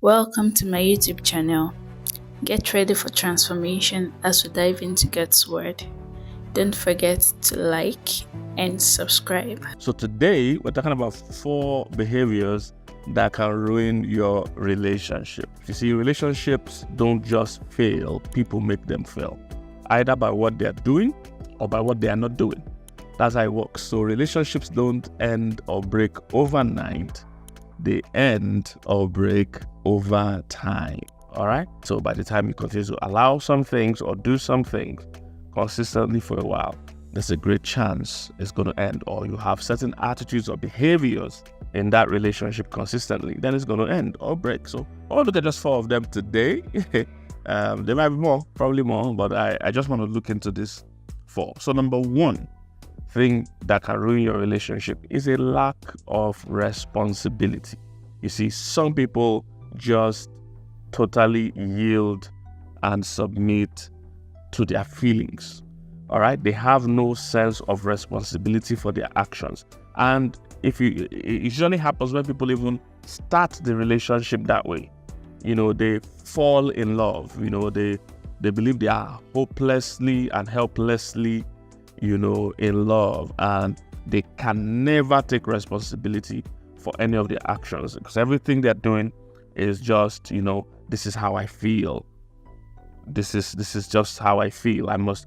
Welcome to my YouTube channel. Get ready for transformation as we dive into God's Word. Don't forget to like and subscribe. So today we're talking about 4 behaviors that can ruin your relationship. You see, relationships don't just fail, people make them fail, either by what they're doing or by what they are not doing. That's how it works. So relationships don't end or break overnight. They end or break over time. All right. So by the time you continue to allow some things or do some things consistently for a while, there's a great chance it's going to end, or you have certain attitudes or behaviors in that relationship consistently, then it's going to end or break. So I'll look at just 4 of them today. There might be more, probably more, but I just want to look into this 4. So number 1 thing that can ruin your relationship is a lack of responsibility. You see, some people just totally yield and submit to their feelings. All right, they have no sense of responsibility for their actions. And it usually happens when people even start the relationship that way. You know, they fall in love. You know, they believe they are hopelessly and helplessly, in love, and they can never take responsibility for any of their actions, because everything they're doing is just, this is how I feel. This is just how I feel. I must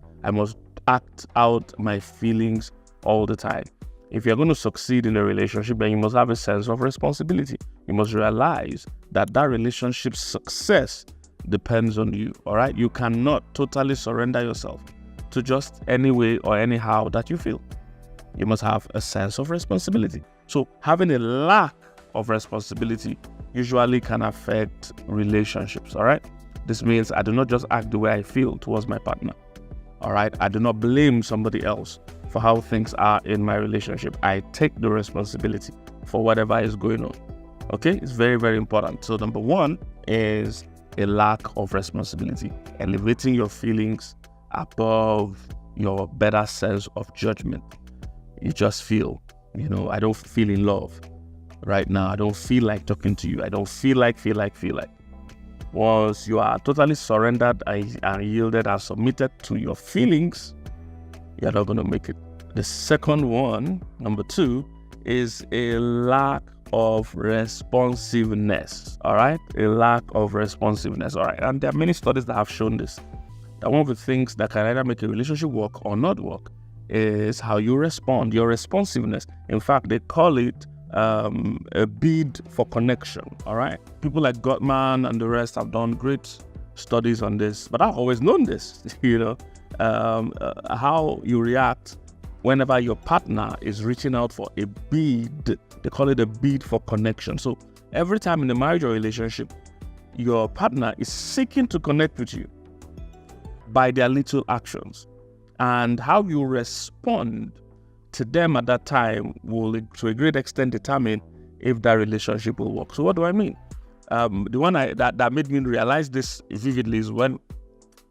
act out my feelings all the time. If you're going to succeed in a relationship, then you must have a sense of responsibility. You must realize that relationship's success depends on you. All right, you cannot totally surrender yourself to just any way or anyhow that you feel. You must have a sense of responsibility. So having a lack of responsibility usually can affect relationships. All right, this means I do not just act the way I feel towards my partner. All right, I do not blame somebody else for how things are in my relationship. I take the responsibility for whatever is going on. Okay, it's very, very important. So number 1 is a lack of responsibility, elevating your feelings above your better sense of judgment. You just feel, I don't feel in love right now. I don't feel like talking to you. I don't feel like. Once you are totally surrendered and yielded and submitted to your feelings, you're not going to make it. The second one, number 2, is a lack of responsiveness. All right, a lack of responsiveness. All right, and there are many studies that have shown this. That one of the things that can either make a relationship work or not work is how you respond, your responsiveness. In fact, they call it a bid for connection. All right, people like Gottman and the rest have done great studies on this, but I've always known this. How you react whenever your partner is reaching out for a bid. They call it a bid for connection. So every time in a marriage or relationship, your partner is seeking to connect with you by their little actions, and how you respond to them at that time will, to a great extent, determine if that relationship will work. So what do I mean? The one that made me realize this vividly is when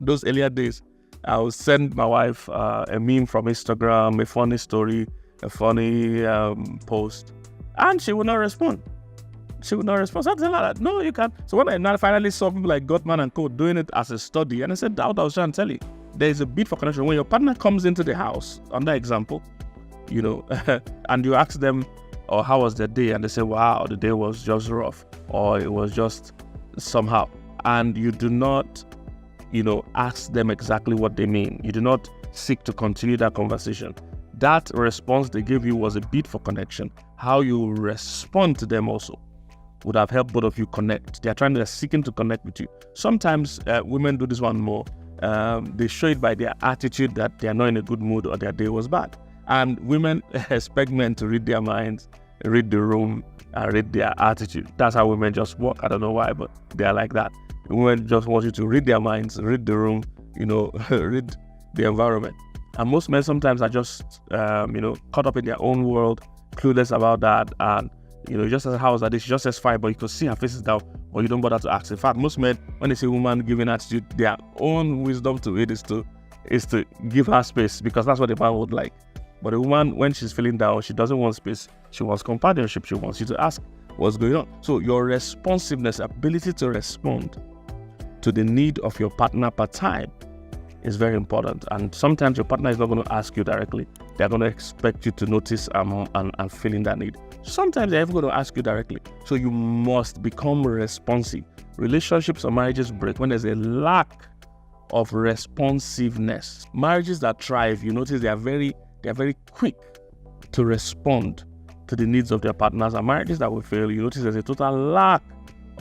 those earlier days, I would send my wife a meme from Instagram, a funny story, a funny post, and she would not respond. So I tell her that, no, you can't. So when I now finally saw people like Gottman and Co. doing it as a study, and I said, I was trying to tell you, there is a bid for connection. When your partner comes into the house, on that example, and you ask them, oh, how was their day? And they say, wow, the day was just rough, or it was just somehow. And you do not, ask them exactly what they mean. You do not seek to continue that conversation. That response they gave you was a bid for connection. How you respond to them also would have helped both of you connect. They're seeking to connect with you. Sometimes women do this one more. They show it by their attitude that they are not in a good mood or their day was bad. And women expect men to read their minds, read the room, and read their attitude. That's how women just work. I don't know why, but they're like that. Women just want you to read their minds, read the room, read the environment. And most men sometimes are just, caught up in their own world, clueless about that, and just as how is that, she just says fine, but you could see her face is down, or you don't bother to ask. In fact, most men, when they see a woman giving attitude, their own wisdom to it is to give her space, because that's what the man would like. But a woman, when she's feeling down, she doesn't want space. She wants companionship. She wants you to ask what's going on. So your responsiveness, ability to respond to the need of your partner per time is very important. And sometimes your partner is not going to ask you directly. They're going to expect you to notice and feeling that need. Sometimes they're even going to ask you directly. So you must become responsive. Relationships or marriages break when there's a lack of responsiveness. Marriages that thrive, you notice they're very quick to respond to the needs of their partners. And marriages that will fail, you notice there's a total lack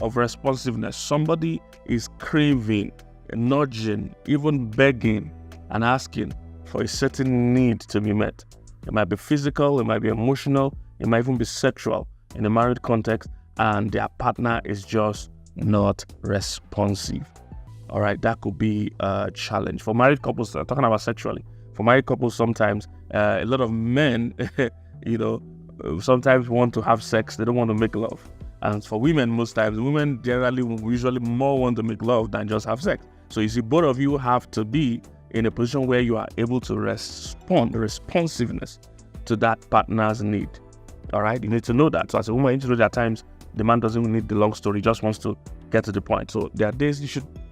of responsiveness. Somebody is craving, nudging, even begging and asking for a certain need to be met. It might be physical, it might be emotional, it might even be sexual in a married context, and their partner is just not responsive. All right, that could be a challenge. For married couples, talking about sexually, for married couples, sometimes a lot of men, sometimes want to have sex, they don't want to make love. And for women, most times, women usually more want to make love than just have sex. So you see, both of you have to be in a position where you are able to respond, responsiveness to that partner's need. All right, you need to know that. So as a woman, you need to know that at times the man doesn't need the long story, just wants to get to the point. So there are days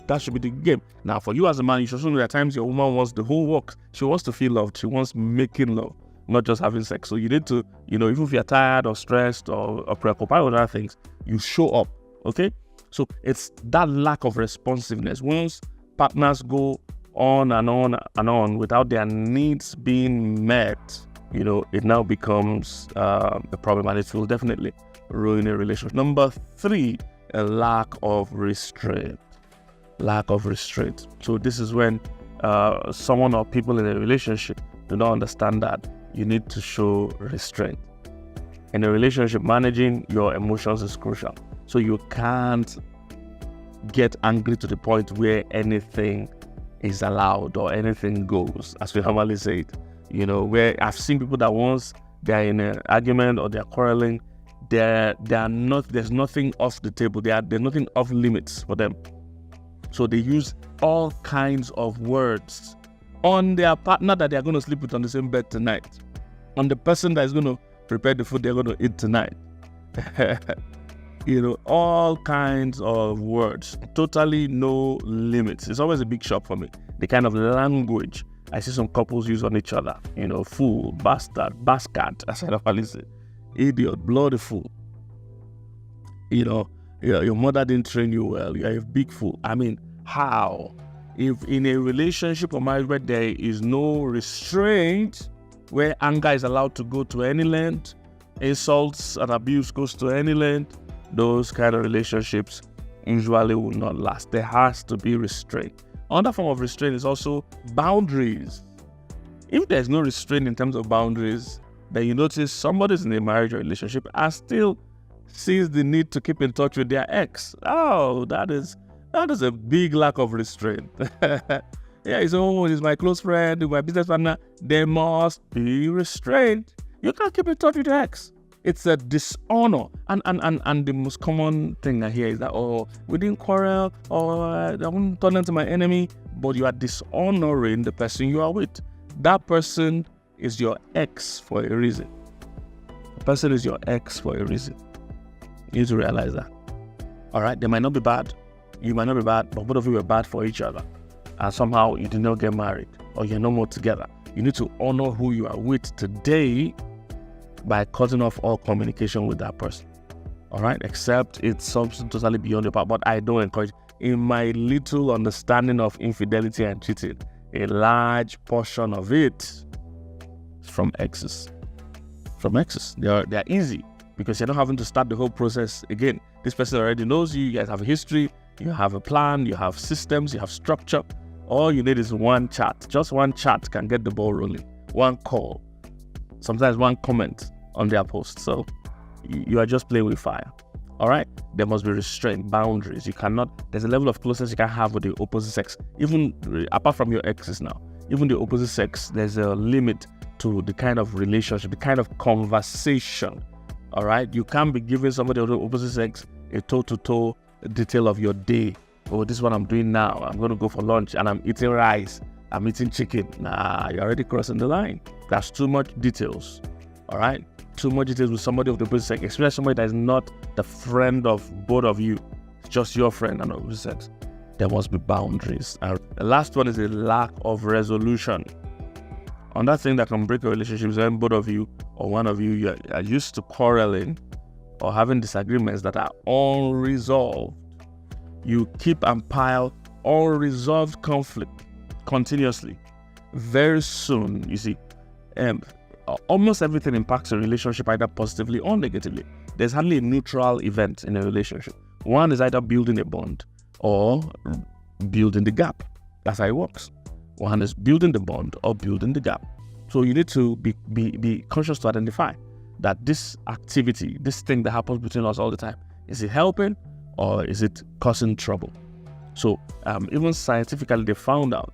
that should be the game. Now, for you as a man, you should also know that at times your woman wants the whole work. She wants to feel loved. She wants making love, not just having sex. So you need to, even if you're tired or stressed or preoccupied with other things, you show up, okay? So it's that lack of responsiveness. Once partners go on and on and on without their needs being met, it now becomes a problem, and it will definitely ruin a relationship. Number 3, a lack of restraint. Lack of restraint. So this is when someone or people in a relationship do not understand that you need to show restraint. In a relationship, managing your emotions is crucial. So you can't get angry to the point where anything is allowed or anything goes, as we normally say it. Where I've seen people that once they're in an argument or they're quarreling, there's nothing off the table. There's nothing off limits for them. So they use all kinds of words on their partner that they're going to sleep with on the same bed tonight, on the person that is going to prepare the food they're going to eat tonight. All kinds of words, totally no limits. It's always a big shock for me, the kind of language I see some couples use on each other. Fool, bastard, as I normally say, idiot, bloody fool. Your mother didn't train you well. You're a big fool. I mean, how? If in a relationship or marriage where there is no restraint, where anger is allowed to go to any length, insults and abuse goes to any length, those kind of relationships usually will not last. There has to be restraint. Another form of restraint is also boundaries. If there's no restraint in terms of boundaries, then you notice somebody's in a marriage or relationship and still sees the need to keep in touch with their ex. Oh, that is a big lack of restraint. Yeah, he's my close friend, my business partner. There must be restraint. You can't keep in touch with your ex. It's a dishonor. And the most common thing I hear is that, we didn't quarrel, or I won't turn into my enemy, but you are dishonoring the person you are with. That person is your ex for a reason. The person is your ex for a reason. You need to realize that. All right, they might not be bad. You might not be bad, but both of you were bad for each other. And somehow you did not get married, or you're no more together. You need to honor who you are with today by cutting off all communication with that person. All right, except it's something totally beyond your power. But I don't encourage. In my little understanding of infidelity and cheating, a large portion of it is from exes. They are easy because you're not having to start the whole process again. This person already knows you. You guys have a history. You have a plan. You have systems. You have structure. All you need is one chat. Just one chat can get the ball rolling. One call. Sometimes one comment on their post. So you are just playing with fire. All right? There must be restraint, boundaries. There's a level of closeness you can have with the opposite sex. Even apart from your exes now, even the opposite sex, there's a limit to the kind of relationship, the kind of conversation. All right? You can't be giving somebody of the opposite sex a toe-to-toe detail of your day. Oh, this is what I'm doing now. I'm going to go for lunch and I'm eating rice. I'm eating chicken. Nah, you're already crossing the line. That's too much details. All right. Too much details with somebody of the opposite sex, especially somebody that is not the friend of both of you, it's just your friend and opposite sex. There must be boundaries. And the last one is a lack of resolution. Another thing that can break a relationship is when both of you or one of you are used to quarreling or having disagreements that are unresolved. You keep and pile unresolved conflict continuously. Very soon, you see, almost everything impacts a relationship either positively or negatively. There's hardly a neutral event in a relationship. One is either building a bond or building the gap. That's how it works. One is building the bond or building the gap. So you need to be conscious to identify that this activity, this thing that happens between us all the time, is it helping or is it causing trouble? So even scientifically, they found out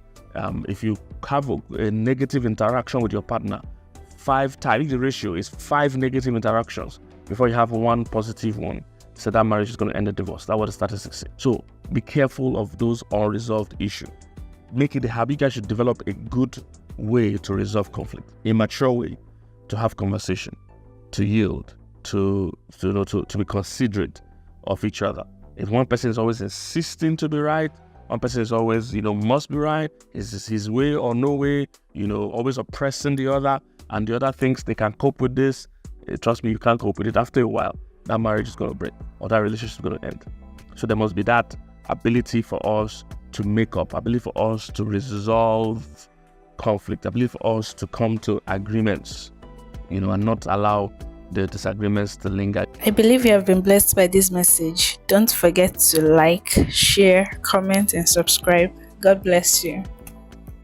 if you have a negative interaction with your partner, 5 times, the ratio is 5 negative interactions before you have 1 positive one. So that marriage is going to end in divorce. That's what the statistics say. So be careful of those unresolved issues. Make it a habit. You guys should develop a good way to resolve conflict, a mature way to have conversation, to yield, to be considerate of each other. If one person is always insisting to be right, one person is always, must be right, is his way or no way, always oppressing the other, and the other thinks they can cope with this, trust me, you can't cope with it. After a while, that marriage is going to break or that relationship is going to end. So there must be that ability for us to make up, ability for us to resolve conflict, ability for us to come to agreements, and not allow the disagreements to linger. I believe you have been blessed by this message. Don't forget to like, share, comment, and subscribe. God bless you.